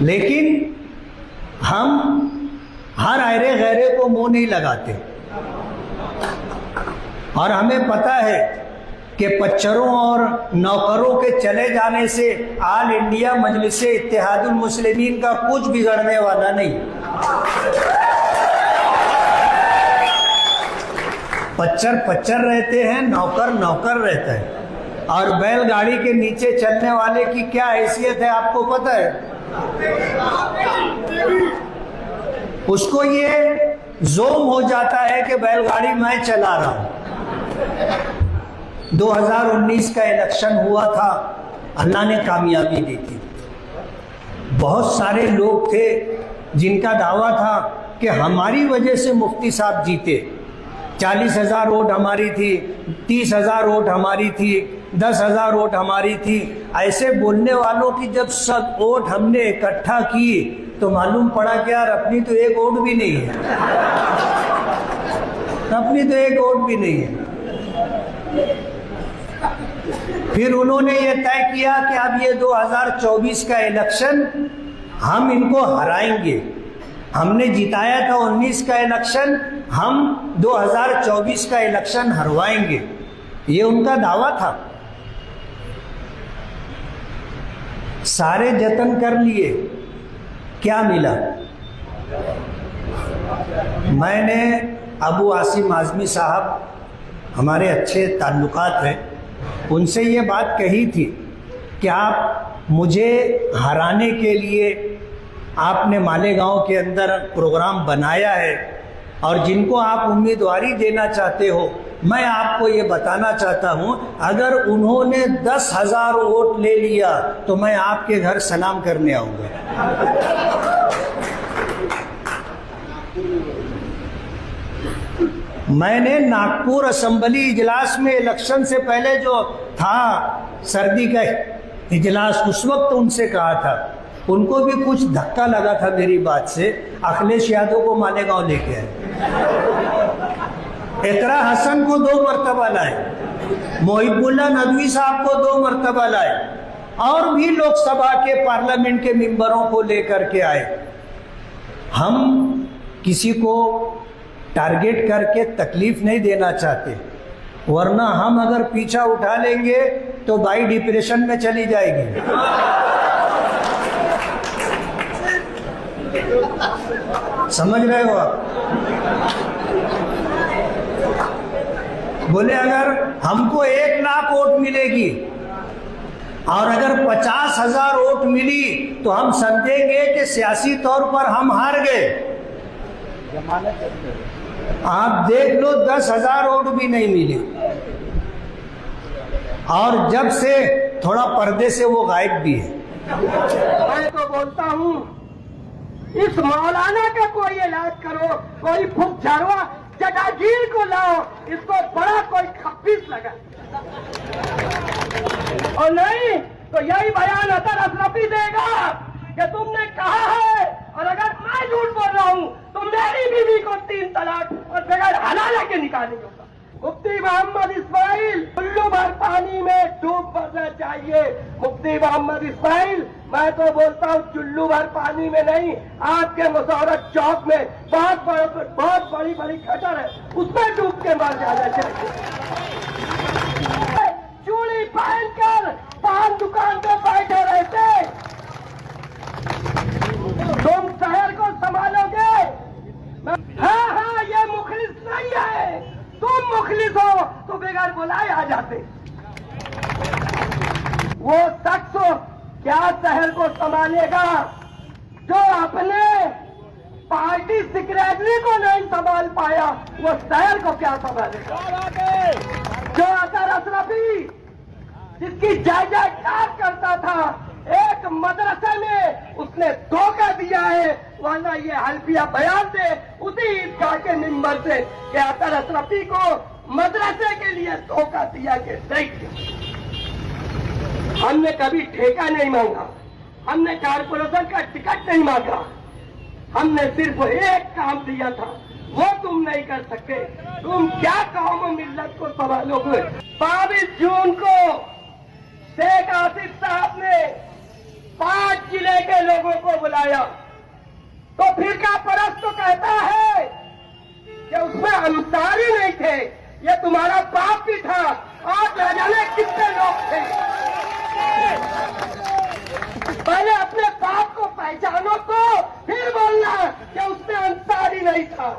लेकिन हम हर आयरे गैरे को मुंह नहीं लगाते, और हमें पता है कि पच्चरों और नौकरों के चले जाने से ऑल इंडिया मजलिस इत्तेहादुल मुस्लिमीन का कुछ बिगड़ने वाला नहीं। पच्चर पच्चर रहते हैं, नौकर नौकर रहता है। और बैलगाड़ी के नीचे चलने वाले की क्या हैसियत है आपको पता है? उसको ये जोम हो जाता है कि बैलगाड़ी मैं चला रहा हूं। 2019 का इलेक्शन हुआ था, अल्लाह ने कामयाबी दी थी। बहुत सारे लोग थे जिनका दावा था कि हमारी वजह से मुफ्ती साहब जीते। 40,000 वोट हमारी थी, 30,000 वोट हमारी थी, 10,000 वोट हमारी थी। ऐसे बोलने वालों की जब सब वोट हमने इकट्ठा की तो मालूम पड़ा कि यार अपनी तो एक वोट भी नहीं है, अपनी तो एक वोट भी नहीं है। फिर उन्होंने ये तय किया कि अब ये 2024 का इलेक्शन हम इनको हराएंगे। हमने जिताया था 19 का इलेक्शन, हम 2024 का इलेक्शन हरवाएंगे, ये उनका दावा था। सारे जतन कर लिए, क्या मिला? मैंने अबू आसिम आज़मी साहब, हमारे अच्छे ताल्लुकात हैं, उनसे ये बात कही थी कि आप मुझे हराने के लिए आपने मालेगांव के अंदर प्रोग्राम बनाया है, और जिनको आप उम्मीदवारी देना चाहते हो, मैं आपको ये बताना चाहता हूँ, अगर uन्होंने 10,000 वोट ले लिया तो मैं आपके घर सलाम करने आऊँगा। मैंने नागपुर असेंबली इजलास में इलेक्शन से पहले जो था सर्दी का इजलास, उस वक्त उनसे कहा था, उनको भी कुछ धक्का लगा था मेरी बात से। अखिलेश यादव को मालेगांव लेके आए, इकरा हसन को 2 मरतबा लाए, मोहिबुल्लाह नदवी साहब को 2 मरतबा लाए, और भी लोकसभा के पार्लियामेंट के मेंबरों को लेकर के आए। हम किसी को टारगेट करके तकलीफ नहीं देना चाहते, वरना हम अगर पीछा उठा लेंगे तो बाई डिप्रेशन में चली जाएगी। समझ रहे हो आप? बोले अगर हमको 1 लाख वोट मिलेगी और अगर 50,000 वोट मिली तो हम समझेंगे कि सियासी तौर पर हम हार गए। आप देख लो 10,000 वोट भी नहीं मिले, और जब से थोड़ा पर्दे से वो गायब भी है। मैं तो बोलता हूँ इस मौलाना का कोई इलाज करो, कोई फुकझारवा जटाजीर को लाओ, इसको बड़ा कोई खप्पीस लगा, और नहीं तो यही बयान अतर अशरफी देगा कि तुमने कहा है, और अगर मैं झूठ बोल रहा हूँ तो मेरी बीवी को 3 तलाक और बगैर हलाला के निकालेंगे। मुफ्ती मोहम्मद इस्माइल चुल्लू भर पानी में डूब मरना चाहिए। मुफ्ती मोहम्मद इस्माइल, मैं तो बोलता हूँ चुल्लू भर पानी में नहीं, आपके मुसौरत चौक में बहुत बड़ी बड़ी खटर है, उसमें डूब के मर जाना चाहिए। चूड़ी पहनकर पान दुकान पे बैठे रहते, तुम शहर को संभालोगे? हाँ, ये मुखलिस नहीं है, तुम मुखलिस हो तो बेगर बुलाए आ जाते। वो शख्स क्या शहर को संभालेगा जो अपने पार्टी सेक्रेटरी को नहीं संभाल पाया, वो शहर को क्या संभालेगा? जो अतर अशरफी जिसकी जय-जयकार करता था, एक मदरसे में उसने धोखा दिया है, वरना ये हल्फिया बयान दे उसी ईदगाह के मिंबर से कि अतर अशरफी को मदरसे के लिए धोखा दिया कि नहीं। हमने कभी ठेका नहीं मांगा, हमने कारपोरेशन का टिकट नहीं मांगा, हमने सिर्फ एक काम दिया था, वो तुम नहीं कर सकते। तुम क्या कौम मिल्लत को संभालोगे? 22 जून को शेख आसिफ साहब ने 5 जिले के लोगों को बुलाया, तो फिरका परस्त तो कहता है कि उसमें अंसारी नहीं थे, ये तुम्हारा बाप भी था और न जाने कितने लोग थे। पहले अपने बाप को पहचानो तो फिर बोलना कि उसमें अंसारी नहीं था।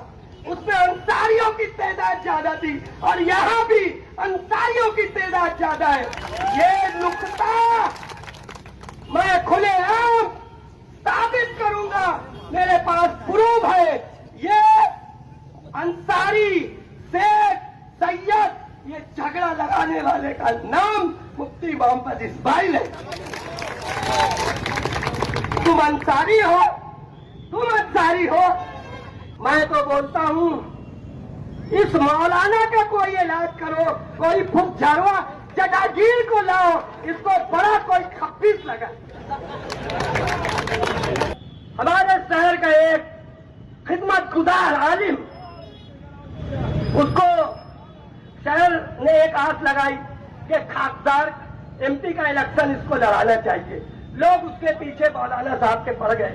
उसमें अंसारियों की तादाद ज्यादा थी और यहाँ भी अंसारियों की तादाद ज्यादा है। ये नुक्ता मैं खुलेआम साबित करूंगा, मेरे पास प्रूफ है। ये अंसारी, शेख, सैयद, ये झगड़ा लगाने वाले का नाम मुफ्ती मोहम्मद इस्माइल है। तुम अंसारी हो, तुम अंसारी हो। मैं तो बोलता हूं इस मौलाना का कोई इलाज करो, कोई फुकझरवा जटागीर को लाओ, इसको बड़ा कोई खप्पीस लगा। हमारे शहर का एक खिदमत गुजार आलिम, उसको शहर ने एक आस लगाई कि खासदार एमपी का इलेक्शन इसको लड़ाना चाहिए। लोग उसके पीछे मौलाना साहब के पड़ गए।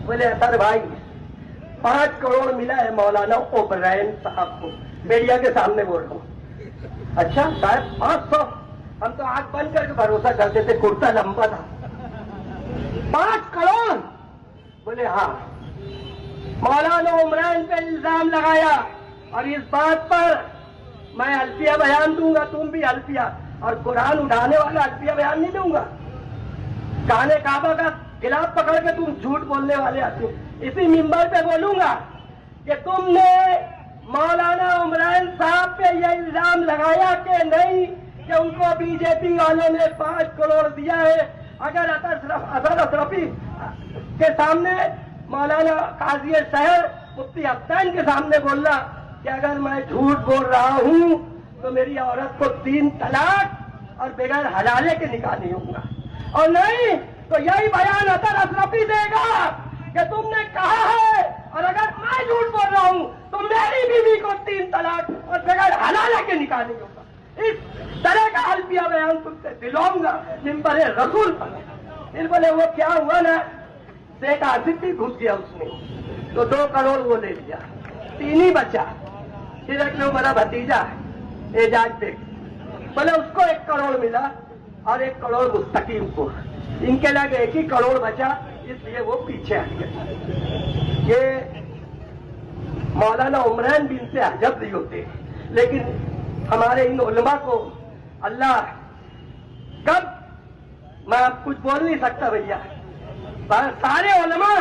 बोले असर भाई 5 करोड़ मिला है मौलाना ओबरायन साहब को, मीडिया के सामने बोल रहा हूँ। अच्छा साहब 500? हम तो आंख बंद करके भरोसा करते थे, कुर्ता लंबा था। 5 करोड़? बोले हाँ। मौलाना उमरान पे इल्जाम लगाया और इस बात पर मैं अल्फिया बयान दूंगा, तुम भी अल्फिया, और कुरान उठाने वाला अल्फिया बयान नहीं दूंगा। काने काबा का गिलाफ पकड़ के तुम झूठ बोलने वाले आदमी, इसी मिंबर पे बोलूंगा कि तुमने मौलाना उमरान साहब पे यह इल्जाम लगाया कि नहीं कि उनको बीजेपी वालों ने 5 करोड़ दिया है। अगर असर अशरफी के सामने मौलाना काजी शहर मुफ्ती अफ्तान के सामने बोलना कि अगर मैं झूठ बोल रहा हूं तो मेरी औरत को 3 तलाक और बगैर हलाले के निकाह नहीं होगा, और नहीं तो यही बयान असर अशरफी देगा कि तुमने कहा है, और अगर मैं झूठ बोल रहा हूं तो मेरी बीवी को 3 तलाक और बगैर हलाले के निकाह नहीं होगा। इस तरह का अल्फिया बयान तुमसे दिलाऊंगा मिंबर रसूल पर। फिर बोले वो क्या हुआ ना, शेख आसिफ भी घुस गया उसमें, तो 2 करोड़ वो ले लिया, 3 ही बचा। फिर एक लोग मेरा भतीजा एजाज बेग, बोले उसको 1 करोड़ मिला और 1 करोड़ मुस्तकीम को, इनके लगे 1 ही करोड़ बचा, इसलिए वो पीछे हट गए। ये मौलाना उमरान बिन से अजब नहीं होते, लेकिन हमारे इन उलमा को अल्लाह कब, मैं अब कुछ बोल नहीं सकता भैया, सारे उलमा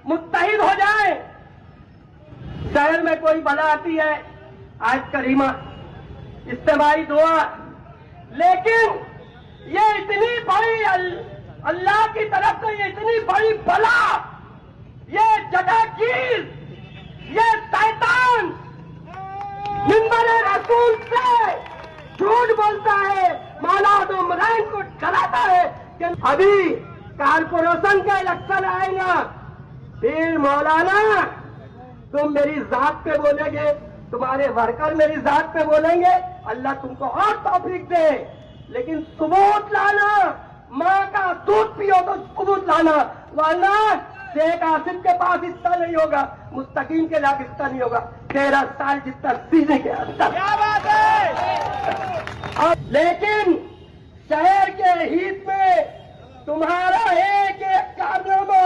मुत्तहिद हो जाए। शहर में कोई बला आती है, आज करीमा, इज्तिमाई दुआ, लेकिन ये इतनी बड़ी अल्लाह की तरफ से ये इतनी बड़ी बला, ये जटागीर, ये शैतान मिंबर रसूल से झूठ बोलता है, मौलाना उमरान को डराता है कि अभी कारपोरेशन का इलेक्शन आएगा, फिर मौलाना तुम मेरी जात पे बोलेंगे, तुम्हारे वर्कर मेरी जात पे बोलेंगे, अल्लाह तुमको और तौफीक दे, लेकिन सबूत लाना, माँ का दूध पियो तो सबूत लाना, वरना शेख आसिफ के पास इतना नहीं होगा, मुस्तकीम के लाख इतना नहीं होगा, 13 साल जितना सीने के अंदर। क्या बात है? लेकिन शहर के हित में तुम्हारा एक कारनामा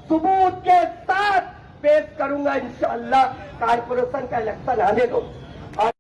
सबूत के साथ पेश करूंगा इंशाअल्लाह। कारपोरेशन का इलेक्शन आने दो।